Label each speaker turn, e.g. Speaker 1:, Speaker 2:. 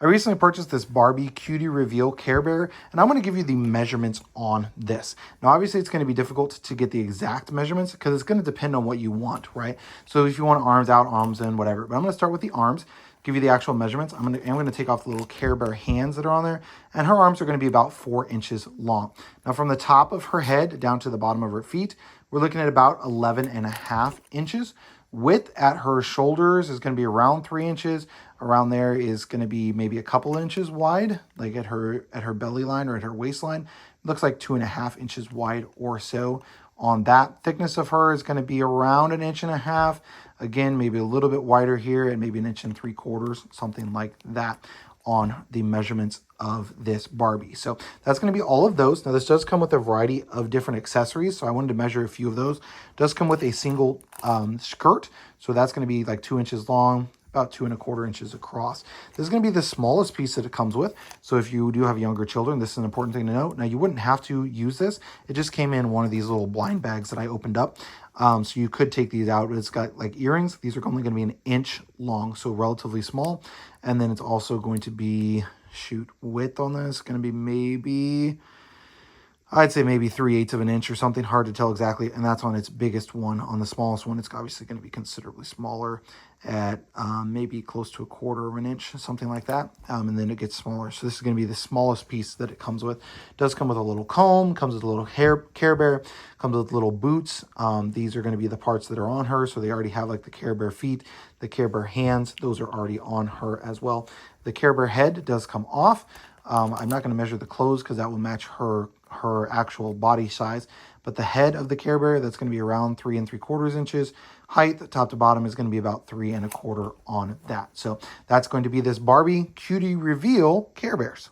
Speaker 1: I recently purchased this Barbie Cutie Reveal Care Bear, and I'm going to give you the measurements on this. Now, obviously, it's going to be difficult to get the exact measurements because it's going to depend on what you want, right? So if you want arms out, arms in, whatever. But I'm going to start with the arms, give you the actual measurements. I'm going to take off the little Care Bear hands that are on there, and her arms are going to be about 4 inches long. Now, from the top of her head down to the bottom of her feet, we're looking at about 11.5 inches. Width at her shoulders is going to be around 3 inches. Around there is going to be maybe a couple inches wide, like at her belly line or at her waistline. It looks like 2.5 inches wide or so. On that thickness of her is going to be around 1.5 inches. Again, maybe a little bit wider here and maybe 1.75 inches, something like that on the measurements of this Barbie. So that's going to be all of those. Now this does come with a variety of different accessories, so I wanted to measure a few of those. It does come with a single skirt, so that's going to be like 2 inches long, about 2.25 inches across. This is going to be the smallest piece that it comes with. So if you do have younger children, this is an important thing to note. Now you wouldn't have to use this. It just came in one of these little blind bags that I opened up. So you could take these out. It's got like earrings. These are only going to be 1 inch long, so relatively small. And then it's also going to be, width on this, going to be maybe, I'd say maybe 3/8 of an inch or something, hard to tell exactly. And that's on its biggest one. On the smallest one, it's obviously going to be considerably smaller at maybe close to 1/4 of an inch, something like that. And then it gets smaller. So this is going to be the smallest piece that it comes with. It does come with a little comb, comes with a little Care Bear, comes with little boots. These are going to be the parts that are on her. So they already have like the Care Bear feet, the Care Bear hands. Those are already on her as well. The Care Bear head does come off. I'm not going to measure the clothes because that will match her actual body size. But the head of the Care Bear, that's going to be around 3 3/4 inches. Height, top to bottom, is going to be about 3 1/4 on that. So that's going to be this Barbie Cutie Reveal Care Bears.